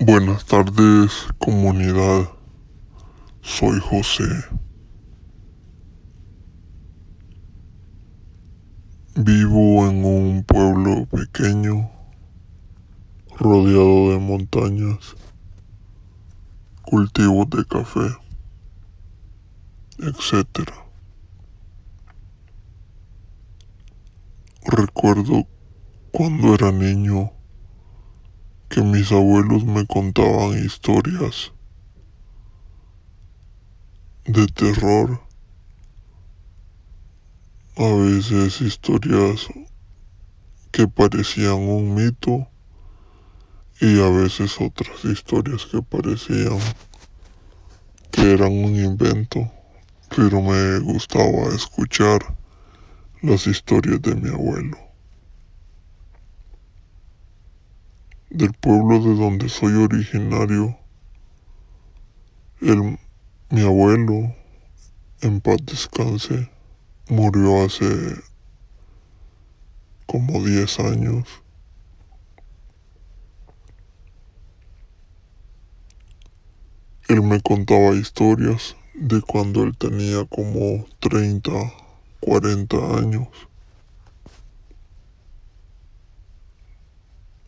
Buenas tardes, comunidad. Soy José. Vivo en un pueblo pequeño, rodeado de montañas, cultivos de café, etc. Recuerdo cuando era niño que mis abuelos me contaban historias de terror, a veces historias que parecían un mito y a veces otras historias que parecían que eran un invento, pero me gustaba escuchar las historias de mi abuelo. Del pueblo de donde soy originario, el, mi abuelo, en paz descanse, murió hace como 10 años. Él me contaba historias de cuando él tenía como 30, 40 años.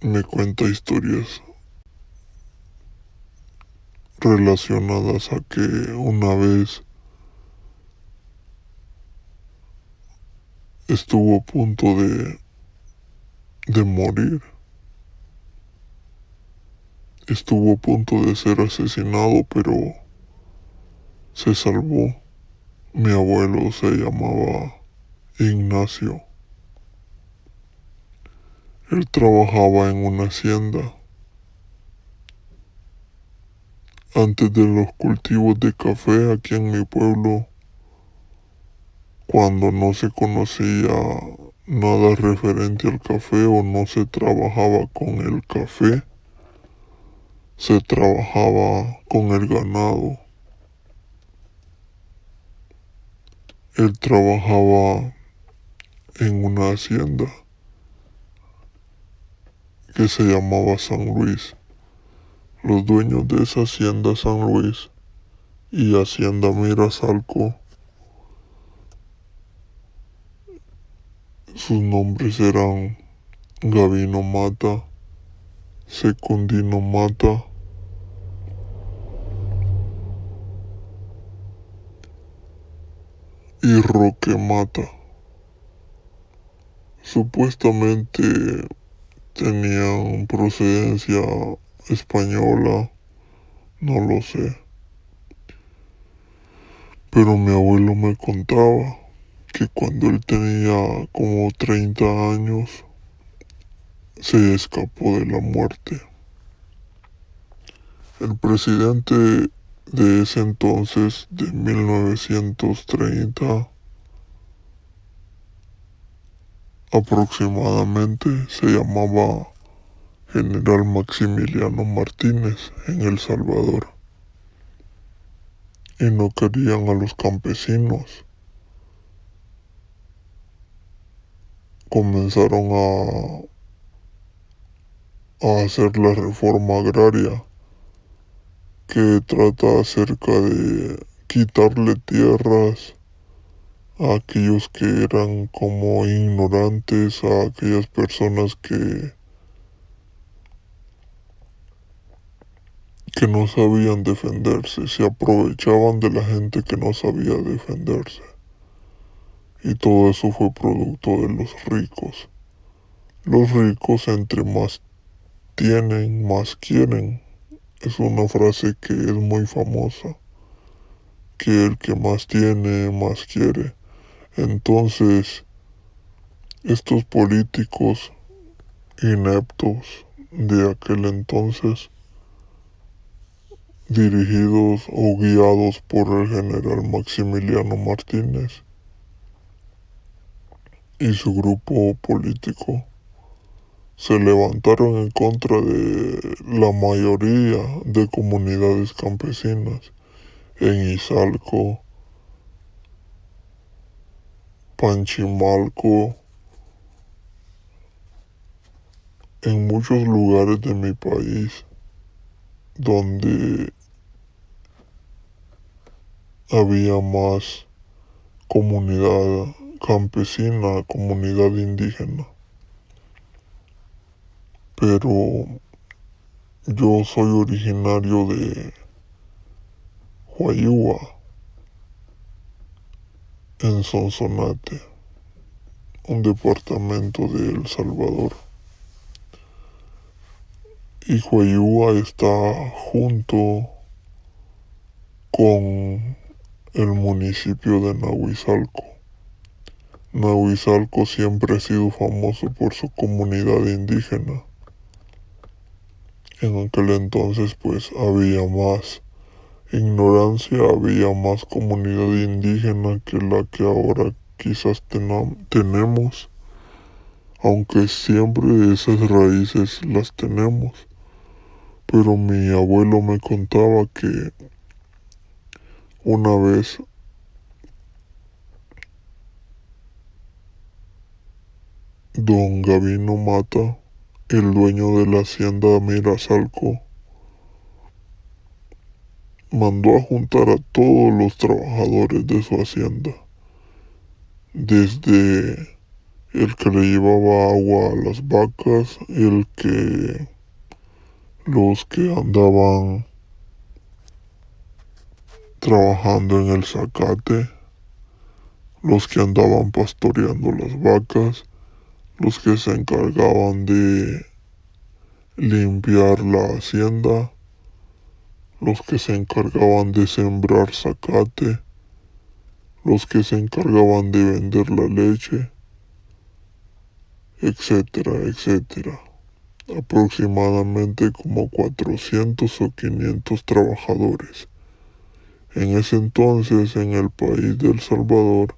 Me cuenta historias relacionadas a que una vez estuvo a punto de morir. Estuvo a punto de ser asesinado, pero se salvó. Mi abuelo se llamaba Ignacio. Él trabajaba en una hacienda. Antes de los cultivos de café aquí en mi pueblo, cuando no se conocía nada referente al café o no se trabajaba con el café, se trabajaba con el ganado. Él trabajaba en una hacienda que se llamaba San Luis. Los dueños de esa hacienda San Luis y hacienda Mirasalco, sus nombres eran Gavino Mata, Secundino Mata y Roque Mata. Supuestamente tenían procedencia española, no lo sé. Pero mi abuelo me contaba que cuando él tenía como 30 años se escapó de la muerte. El presidente de ese entonces, de 1930 aproximadamente, se llamaba General Maximiliano Martínez en El Salvador. Y no querían a los campesinos. Comenzaron a hacer la reforma agraria que trata acerca de quitarle tierras a aquellos que eran como ignorantes, a aquellas personas que no sabían defenderse, se aprovechaban de la gente que no sabía defenderse. Y todo eso fue producto de los ricos. Los ricos entre más tienen, más quieren. Es una frase que es muy famosa, que el que más tiene, más quiere. Entonces, estos políticos ineptos de aquel entonces, dirigidos o guiados por el general Maximiliano Martínez y su grupo político, se levantaron en contra de la mayoría de comunidades campesinas en Izalco, Panchimalco, en muchos lugares de mi país. donde había más comunidad campesina, comunidad indígena. Pero yo soy originario de Huayúa, en Sonsonate, un departamento de El Salvador. Y Huayúa está junto con el municipio de Nahuizalco. Nahuizalco siempre ha sido famoso por su comunidad indígena. En aquel entonces pues había más ignorancia, había más comunidad indígena que la que ahora quizás tenemos, aunque siempre esas raíces las tenemos. Pero mi abuelo me contaba que una vez don Gavino Mata, el dueño de la hacienda Mirazalco, mandó a juntar a todos los trabajadores de su hacienda, desde el que le llevaba agua a las vacas, los que andaban trabajando en el zacate, los que andaban pastoreando las vacas, los que se encargaban de limpiar la hacienda, los que se encargaban de sembrar zacate, los que se encargaban de vender la leche, etcétera, etcétera. Aproximadamente como 400 o 500 trabajadores. En ese entonces, en el país de El Salvador,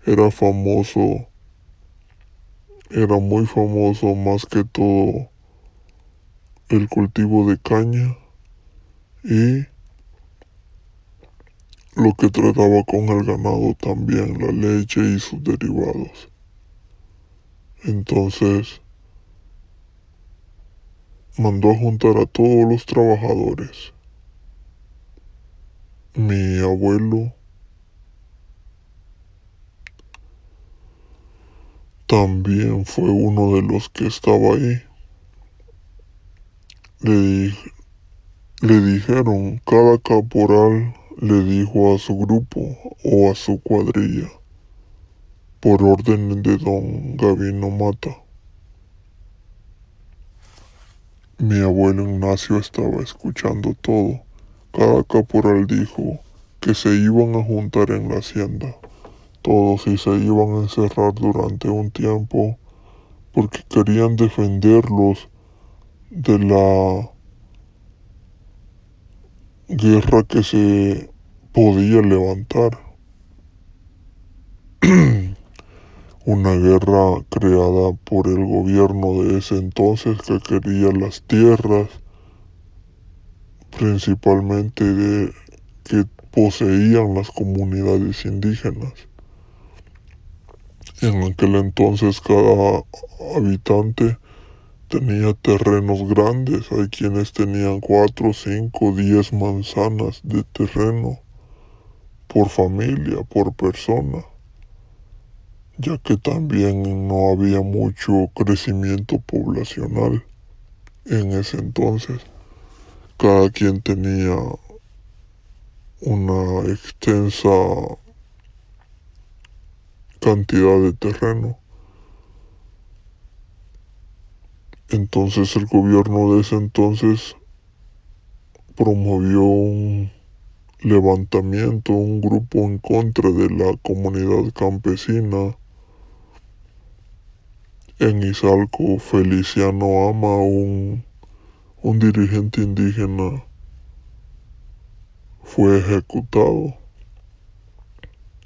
era famoso, era muy famoso más que todo el cultivo de caña y lo que trataba con el ganado también, la leche y sus derivados. Entonces, mandó a juntar a todos los trabajadores. Mi abuelo también fue uno de los que estaba ahí. Le, le dijeron, cada caporal le dijo a su grupo o a su cuadrilla, por orden de don Gavino Mata. Mi abuelo Ignacio estaba escuchando todo. Cada caporal dijo que se iban a juntar en la hacienda, todos, y se iban a encerrar durante un tiempo porque querían defenderlos de la guerra que se podía levantar. Una guerra creada por el gobierno de ese entonces que quería las tierras, principalmente que poseían las comunidades indígenas. En aquel entonces cada habitante tenía terrenos grandes, hay quienes tenían 4, 5, 10 manzanas de terreno por familia, por persona, ya que también no había mucho crecimiento poblacional en ese entonces. Cada quien tenía una extensa cantidad de terreno. Entonces el gobierno de ese entonces promovió un levantamiento, un grupo en contra de la comunidad campesina. En Izalco, Feliciano Ama, un dirigente indígena, fue ejecutado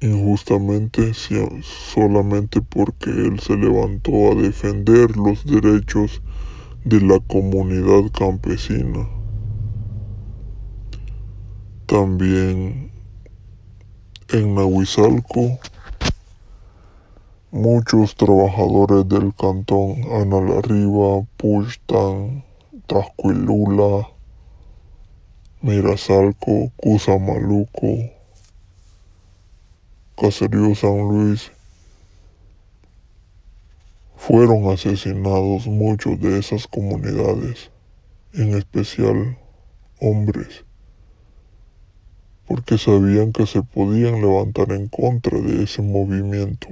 injustamente solamente porque él se levantó a defender los derechos de la comunidad campesina. También en Nahuizalco, muchos trabajadores del cantón Analarriba, Puxtan, Tascuilula, Mirasalco, Cuzamaluco, Caserío San Luis, fueron asesinados muchos de esas comunidades, en especial hombres, porque sabían que se podían levantar en contra de ese movimiento.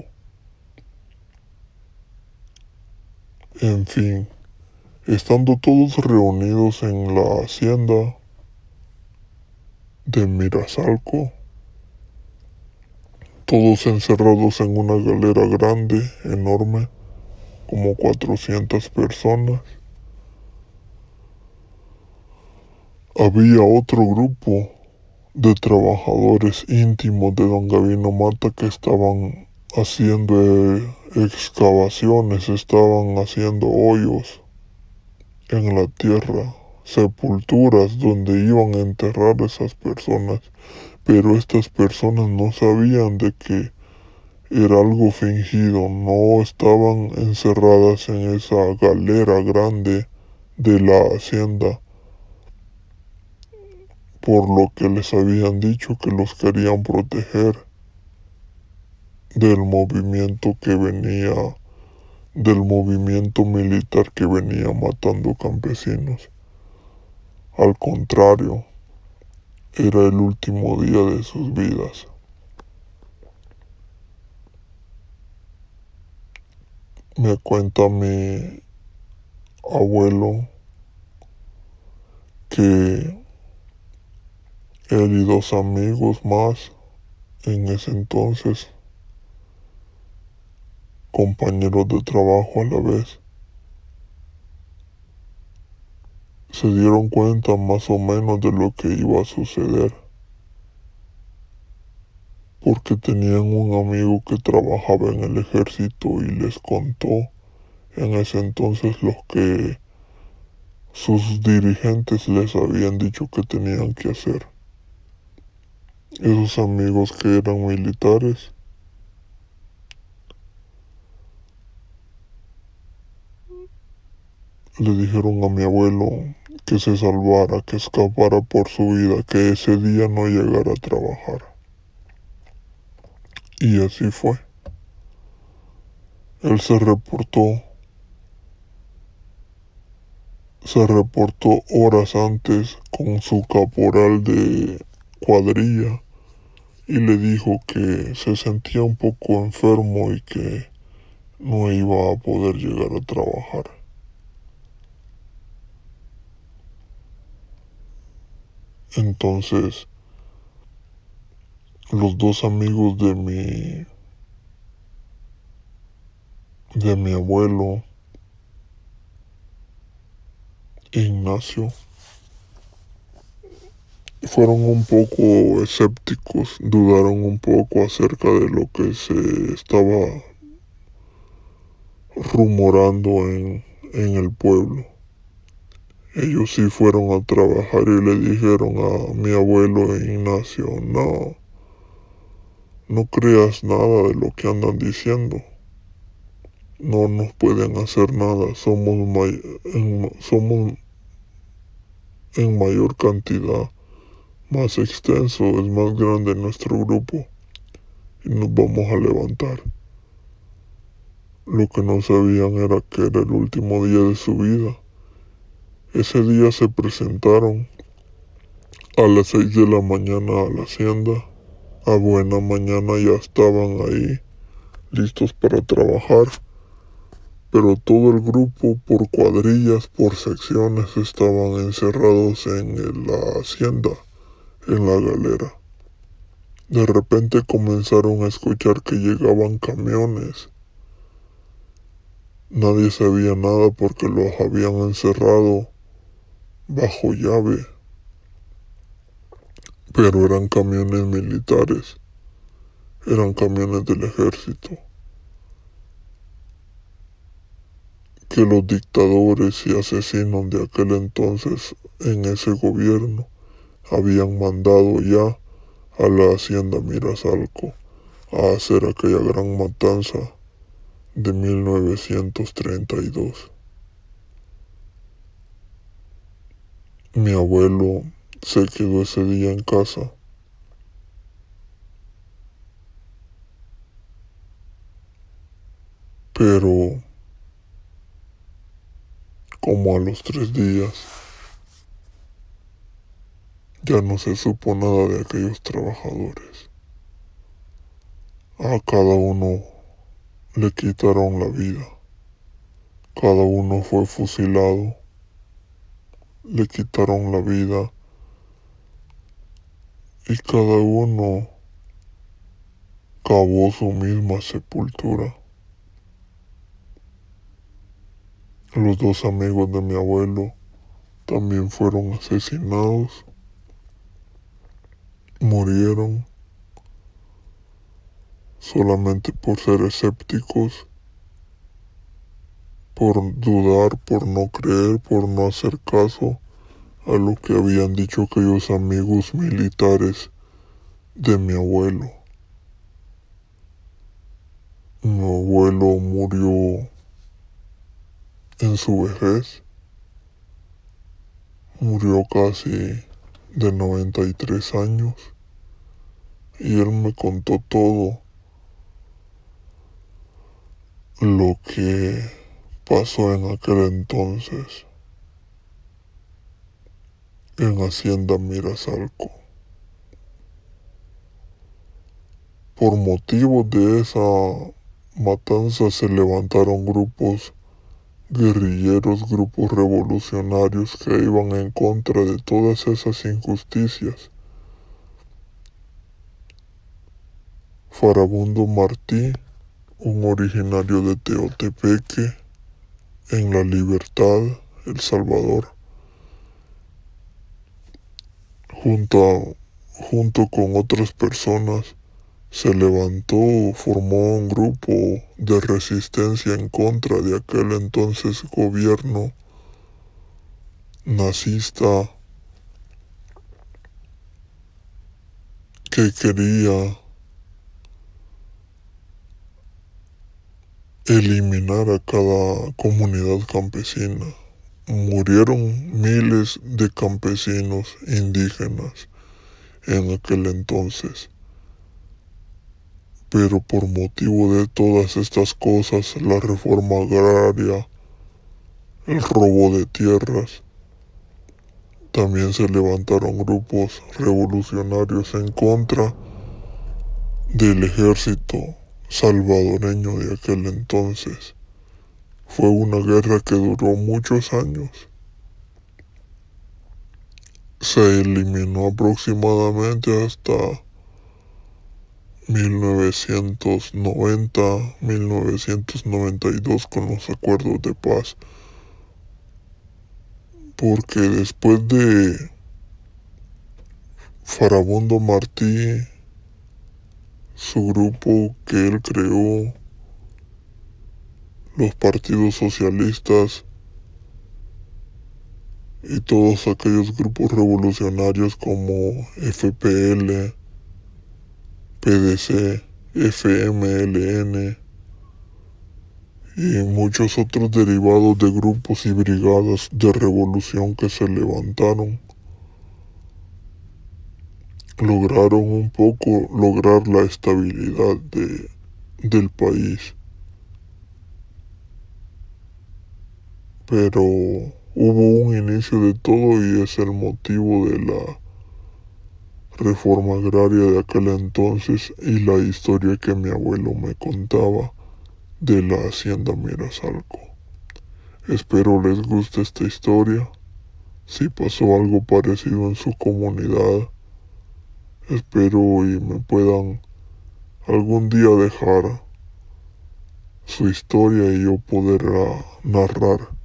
En fin, estando todos reunidos en la hacienda de Mirasalco, todos encerrados en una galera grande, enorme, como 400 personas, había otro grupo de trabajadores íntimos de don Gavino Mata que estaban haciendo excavaciones, estaban haciendo hoyos en la tierra, sepulturas donde iban a enterrar a esas personas, pero estas personas no sabían de que era algo fingido, no estaban encerradas en esa galera grande de la hacienda, por lo que les habían dicho que los querían proteger del movimiento que venía, del movimiento militar que venía matando campesinos. Al contrario, era el último día de sus vidas. Me cuenta mi abuelo que él y dos amigos más, en ese entonces, compañeros de trabajo a la vez, se dieron cuenta más o menos de lo que iba a suceder, porque tenían un amigo que trabajaba en el ejército y les contó en ese entonces lo que sus dirigentes les habían dicho que tenían que hacer. Esos amigos que eran militares le dijeron a mi abuelo que se salvara, que escapara por su vida, que ese día no llegara a trabajar. Y así fue. Él se reportó horas antes con su caporal de cuadrilla y le dijo que se sentía un poco enfermo y que no iba a poder llegar a trabajar. Entonces, los dos amigos de mi abuelo, Ignacio, fueron un poco escépticos, dudaron un poco acerca de lo que se estaba rumorando en el pueblo. Ellos sí fueron a trabajar y le dijeron a mi abuelo Ignacio, no, no creas nada de lo que andan diciendo. No nos pueden hacer nada, somos en mayor cantidad, más extenso, es más grande nuestro grupo y nos vamos a levantar. Lo que no sabían era que era el último día de su vida. Ese día se presentaron a las 6 de la mañana a la hacienda. A buena mañana ya estaban ahí, listos para trabajar. Pero todo el grupo, por cuadrillas, por secciones, estaban encerrados en la hacienda, en la galera. De repente comenzaron a escuchar que llegaban camiones. Nadie sabía nada porque los habían encerrado bajo llave, pero eran camiones militares, eran camiones del ejército, que los dictadores y asesinos de aquel entonces en ese gobierno habían mandado ya a la hacienda Mirasalco a hacer aquella gran matanza de 1932. Mi abuelo se quedó ese día en casa. Pero como a los 3 días ya no se supo nada de aquellos trabajadores. A cada uno le quitaron la vida. Cada uno fue fusilado. Le quitaron la vida. Y cada uno cavó su misma sepultura. Los 2 amigos de mi abuelo también fueron asesinados. Murieron solamente por ser escépticos, por dudar, por no creer, por no hacer caso a lo que habían dicho aquellos amigos militares de mi abuelo. Mi abuelo murió en su vejez, murió casi de 93 años y él me contó todo lo que pasó en aquel entonces en Hacienda Mirasalco. Por motivos de esa matanza se levantaron grupos guerrilleros, grupos revolucionarios que iban en contra de todas esas injusticias. Farabundo Martí, un originario de Teotepeque, en La Libertad, El Salvador, junto con otras personas, se levantó, formó un grupo de resistencia en contra de aquel entonces gobierno nazista que quería eliminar a cada comunidad campesina. Murieron miles de campesinos indígenas en aquel entonces. Pero por motivo de todas estas cosas, la reforma agraria, el robo de tierras, también se levantaron grupos revolucionarios en contra del ejército salvadoreño de aquel entonces. Fue una guerra que duró muchos años. Se eliminó aproximadamente hasta 1990, 1992 con los acuerdos de paz. Porque después de Farabundo Martí, su grupo que él creó, los partidos socialistas y todos aquellos grupos revolucionarios como FPL, PDC, FMLN y muchos otros derivados de grupos y brigadas de revolución que se levantaron, lograron un poco lograr la estabilidad del país. Pero hubo un inicio de todo y es el motivo de la reforma agraria de aquel entonces y la historia que mi abuelo me contaba de la hacienda Mirasalco. Espero les guste esta historia. Si pasó algo parecido en su comunidad, espero y me puedan algún día dejar su historia y yo poder narrar,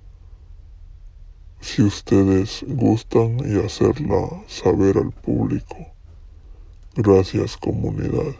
si ustedes gustan, y hacerla saber al público. Gracias, comunidad.